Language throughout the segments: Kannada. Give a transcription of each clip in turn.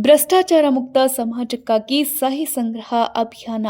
ಭ್ರಷ್ಟಾಚಾರ ಮುಕ್ತ ಸಮಾಜಕ್ಕಾಗಿ ಸಹಿ ಸಂಗ್ರಹ ಅಭಿಯಾನ.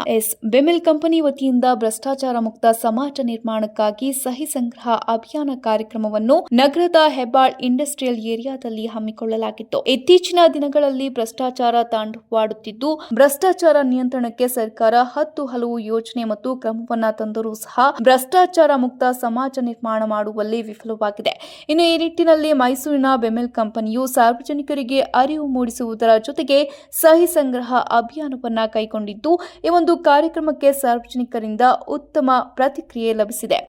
ಬೆಮೆಲ್ ಕಂಪನಿ ವತಿಯಿಂದ ಭ್ರಷ್ಟಾಚಾರ ಮುಕ್ತ ಸಮಾಜ ನಿರ್ಮಾಣಕ್ಕಾಗಿ ಸಹಿ ಸಂಗ್ರಹ ಅಭಿಯಾನ ಕಾರ್ಯಕ್ರಮವನ್ನು ನಗರದ ಹೆಬ್ಬಾಳ್ ಇಂಡಸ್ಟ್ರಿಯಲ್ ಏರಿಯಾದಲ್ಲಿ ಹಮ್ಮಿಕೊಳ್ಳಲಾಗಿತ್ತು. ಇತ್ತೀಚಿನ ದಿನಗಳಲ್ಲಿ ಭ್ರಷ್ಟಾಚಾರ ತಾಂಡವವಾಡುತ್ತಿದ್ದು, ಭ್ರಷ್ಟಾಚಾರ ನಿಯಂತ್ರಣಕ್ಕೆ ಸರ್ಕಾರ 10 ಹಲವು ಯೋಜನೆ ಮತ್ತು ಕ್ರಮವನ್ನ ತಂದರೂ ಸಹ ಭ್ರಷ್ಟಾಚಾರ ಮುಕ್ತ ಸಮಾಜ ನಿರ್ಮಾಣ ಮಾಡುವಲ್ಲಿ ವಿಫಲವಾಗಿದೆ. ಇನ್ನು ಈ ನಿಟ್ಟಿನಲ್ಲಿ ಮೈಸೂರಿನ ಬೆಮೆಲ್ ಕಂಪನಿಯು ಸಾರ್ವಜನಿಕರಿಗೆ ಅರಿವು ಮೂಡಿಸುವುದರ ಜೊತೆಗೆ ಸಹಿ ಸಂಗ್ರಹ ಅಭಿಯಾನವನ್ನ ಕೈಗೊಂಡಿದ್ದು, ಈ ಒಂದು ಕಾರ್ಯಕ್ರಮಕ್ಕೆ ಸಾರ್ವಜನಿಕರಿಂದ ಉತ್ತಮ ಪ್ರತಿಕ್ರಿಯೆ ಲಭಿಸಿದೆ.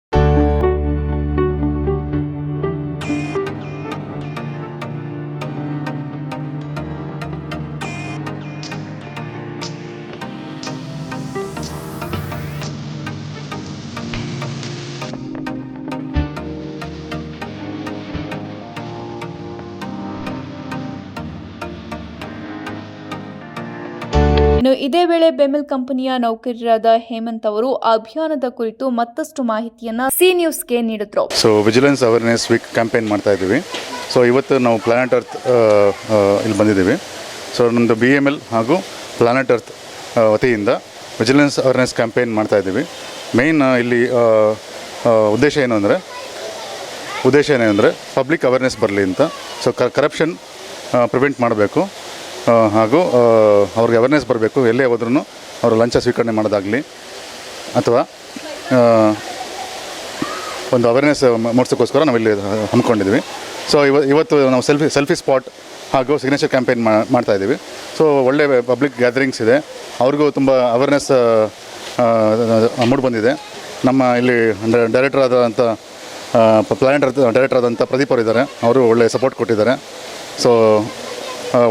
ಇನ್ನು ಇದೇ ವೇಳೆ ಬೆಮೆಲ್ ಕಂಪನಿಯ ನೌಕರರಾದ ಹೇಮಂತ್ ಅವರು ಅಭಿಯಾನದ ಕುರಿತು ಮತ್ತಷ್ಟು ಮಾಹಿತಿಯನ್ನ ಸಿ ನ್ಯೂಸ್ಗೆ ನೀಡಿದ್ರು. ವಿಜಿಲೆನ್ಸ್ ಅವೇರ್ನೆಸ್ ವೀಕ್ ಕ್ಯಾಂಪೇನ್ ಮಾಡ್ತಾ ಇದ್ದೀವಿ. ಇವತ್ತು ನಾವು ಪ್ಲಾನೆಟ್ ಅರ್ತ್ ಇಲ್ಲಿ ಬಂದಿದ್ದೀವಿ. ನಮ್ಮದು BML ಹಾಗೂ ಪ್ಲಾನೆಟ್ ಅರ್ತ್ ವತಿಯಿಂದ ವಿಜಿಲೆನ್ಸ್ ಅವೇರ್ನೆಸ್ ಕ್ಯಾಂಪೇನ್ ಮಾಡ್ತಾ ಇದ್ದೀವಿ. ಮೇಯ್ನ್ ಇಲ್ಲಿ ಉದ್ದೇಶ ಏನು ಅಂದರೆ ಪಬ್ಲಿಕ್ ಅವೇರ್ನೆಸ್ ಬರಲಿ ಅಂತ. ಕರಪ್ಷನ್ ಪ್ರಿವೆಂಟ್ ಮಾಡಬೇಕು ಹಾಗೂ ಅವ್ರಿಗೆ ಅವೇರ್ನೆಸ್ ಬರಬೇಕು. ಎಲ್ಲೇ ಹೋದ್ರೂ ಅವರು ಲಂಚ ಸ್ವೀಕರಣೆ ಮಾಡೋದಾಗಲಿ ಅಥವಾ ಒಂದು ಅವೇರ್ನೆಸ್ ಮೂಡಿಸೋಕ್ಕೋಸ್ಕರ ನಾವಿಲ್ಲಿ ಹಮ್ಮಿಕೊಂಡಿದ್ವಿ. ಇವತ್ತು ನಾವು ಸೆಲ್ಫಿ ಸ್ಪಾಟ್ ಹಾಗೂ ಸಿಗ್ನೇಚರ್ ಕ್ಯಾಂಪೇನ್ ಮಾಡ್ತಾಯಿದ್ದೀವಿ. ಒಳ್ಳೆ ಪಬ್ಲಿಕ್ ಗ್ಯಾದರಿಂಗ್ಸ್ ಇದೆ. ಅವ್ರಿಗೂ ತುಂಬ ಅವೇರ್ನೆಸ್ ಮೂಡಿ ಬಂದಿದೆ. ನಮ್ಮ ಇಲ್ಲಿ ಡೈರೆಕ್ಟರ್ ಆದಂಥ ಪ್ಲಾನೆಟ್ ಡೈರೆಕ್ಟರ್ ಆದಂಥ ಪ್ರದೀಪ್ ಅವರು ಇದ್ದಾರೆ. ಅವರು ಒಳ್ಳೆ ಸಪೋರ್ಟ್ ಕೊಟ್ಟಿದ್ದಾರೆ.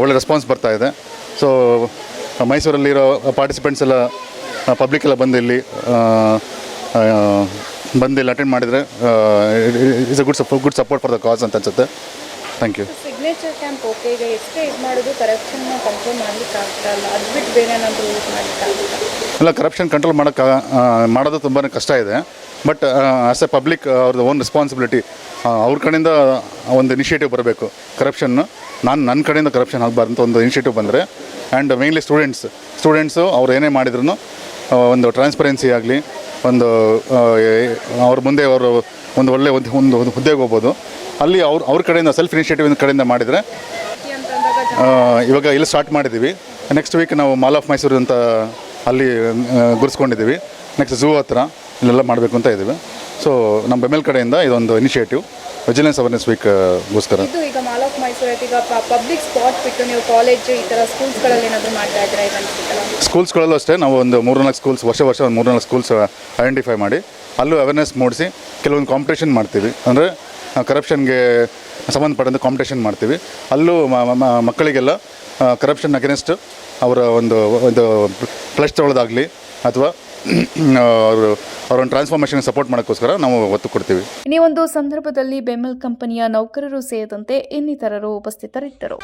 ಒಳ್ಳೆ ರೆಸ್ಪಾನ್ಸ್ ಬರ್ತಾ ಇದೆ. ಮೈಸೂರಲ್ಲಿರೋ ಪಾರ್ಟಿಸಿಪೆಂಟ್ಸ್ ಎಲ್ಲ ಪಬ್ಲಿಕ್ ಎಲ್ಲ ಬಂದು ಇಲ್ಲಿ ಅಟೆಂಡ್ ಮಾಡಿದರೆ it's a good support for the cause ಅಂತ ಅನ್ಸುತ್ತೆ. Thank you. Signature camp okay, ಈಗ ಎಷ್ಟೇ ಇದು ಮಾಡೋದು ಕರಪ್ಷನ್ನ ಕಂಟ್ರೋಲ್ ಮಾಡಲಿಕ್ಕೆ ಆಗ್ತಾರಲ್ಲ, ಅದು ಬಿಟ್ಟು ಬೇರೆ ಏನಾದರೂ ಯೂಸ್ ಮಾಡಲಿಕ್ಕೆ ಇಲ್ಲ. ಕರಪ್ಷನ್ ಕಂಟ್ರೋಲ್ ಮಾಡೋದು ತುಂಬಾ ಕಷ್ಟ ಇದೆ. ಬಟ್ ಆ್ಯಸ್ ಎ ಪಬ್ಲಿಕ್ ಅವ್ರದ್ದು ಓನ್ ರೆಸ್ಪಾನ್ಸಿಬಿಲಿಟಿ, ಅವ್ರ ಕಡೆಯಿಂದ ಒಂದು ಇನಿಷಿಯೇಟಿವ್ ಬರಬೇಕು. ಕರಪ್ಷನ್ನು ನನ್ನ ಕಡೆಯಿಂದ ಕರಪ್ಷನ್ ಆಗಬಾರ್ದು ಅಂತ ಒಂದು ಇನಿಷಿಯೇಟಿವ್ ಬಂದರೆ, ಆ್ಯಂಡ್ ಮೇನ್ಲಿ ಸ್ಟೂಡೆಂಟ್ಸು ಅವ್ರು ಏನೇ ಮಾಡಿದ್ರು ಒಂದು ಟ್ರಾನ್ಸ್ಪರೆನ್ಸಿ ಆಗಲಿ, ಒಂದು ಅವ್ರ ಮುಂದೆ ಅವರು ಒಂದು ಒಳ್ಳೆ ಒಂದು ಹುದ್ದೆಗೆ ಹೋಗ್ಬೋದು. ಅಲ್ಲಿ ಅವ್ರ ಕಡೆಯಿಂದ ಸೆಲ್ಫ್ ಇನಿಷಿಯೇಟಿವ್ ಕಡೆಯಿಂದ ಮಾಡಿದರೆ, ಇವಾಗ ಇಲ್ಲಿ ಸ್ಟಾರ್ಟ್ ಮಾಡಿದ್ದೀವಿ. ನೆಕ್ಸ್ಟ್ ವೀಕ್ ನಾವು ಮಾಲ್ ಆಫ್ ಮೈಸೂರು ಅಂತ ಅಲ್ಲಿ ಗುರುಸ್ಕೊಂಡಿದ್ದೀವಿ. ನೆಕ್ಸ್ಟ್ ಝೂ ಹತ್ರ ಇಲ್ಲೆಲ್ಲ ಮಾಡಬೇಕು ಅಂತ ಇದ್ದೀವಿ. ನಮ್ಮ ಬೆಮೆಲ್ ಕಡೆಯಿಂದ ಇದೊಂದು ಇನಿಷಿಯೇಟಿವ್ ವಿಜಿಲೆನ್ಸ್ ಅವೇರ್ನೆಸ್ ವೀಕ್ಗೋಸ್ಕರ. ಈಗ ಮಾಲ್ ಆಫ್ ಮೈಸೂರು ಈಗ ಪಬ್ಲಿಕ್ ಸ್ಪಾಟ್ ಬಿಟ್ಟು ನೀವು ಕಾಲೇಜ್ ಈ ಥರ ಸ್ಕೂಲ್ಸ್ಗಳಲ್ಲಿ ಏನಾದರೂ ಮಾಡ್ತಾ ಇದ್ದೀರಾ? ಸ್ಕೂಲ್ಸ್ಗಳಲ್ಲೂ ಅಷ್ಟೇ ನಾವು ಒಂದು 3-4 ಸ್ಕೂಲ್ಸ್ ವರ್ಷ ಒಂದು 3-4 ಸ್ಕೂಲ್ಸ್ ಐಡೆಂಟಿಫೈ ಮಾಡಿ ಅಲ್ಲೂ ಅವೇರ್ನೆಸ್ ಮೂಡಿಸಿ ಕೆಲವೊಂದು ಕಾಂಪಿಟೇಷನ್ ಮಾಡ್ತೀವಿ. ಅಂದರೆ ಕರಪ್ಷನ್ಗೆ ಸಂಬಂಧಪಟ್ಟಂತೆ ಕಾಂಪಿಟೇಷನ್ ಮಾಡ್ತೀವಿ. ಅಲ್ಲೂ ಮಕ್ಕಳಿಗೆಲ್ಲ ಕರಪ್ಷನ್ ಅಗೇನೆಸ್ಟ್ ಅವರ ಒಂದು ಪ್ಲಸ್ ತೊಗೊಳ್ಳೋದಾಗಲಿ ಅಥವಾ ಅವರೊಂದು ಟ್ರಾನ್ಸ್ಫಾರ್ಮೇಷನ್ ಸಪೋರ್ಟ್ ಮಾಡೋಕ್ಕೋಸ್ಕರ ನಾವು ಒತ್ತು ಕೊಡ್ತೀವಿ. ಈ ಒಂದು ಸಂದರ್ಭದಲ್ಲಿ ಬೆಮೆಲ್ ಕಂಪನಿಯ ನೌಕರರು ಸೇರಿದಂತೆ ಇನ್ನಿತರರು ಉಪಸ್ಥಿತರಿದ್ದರು.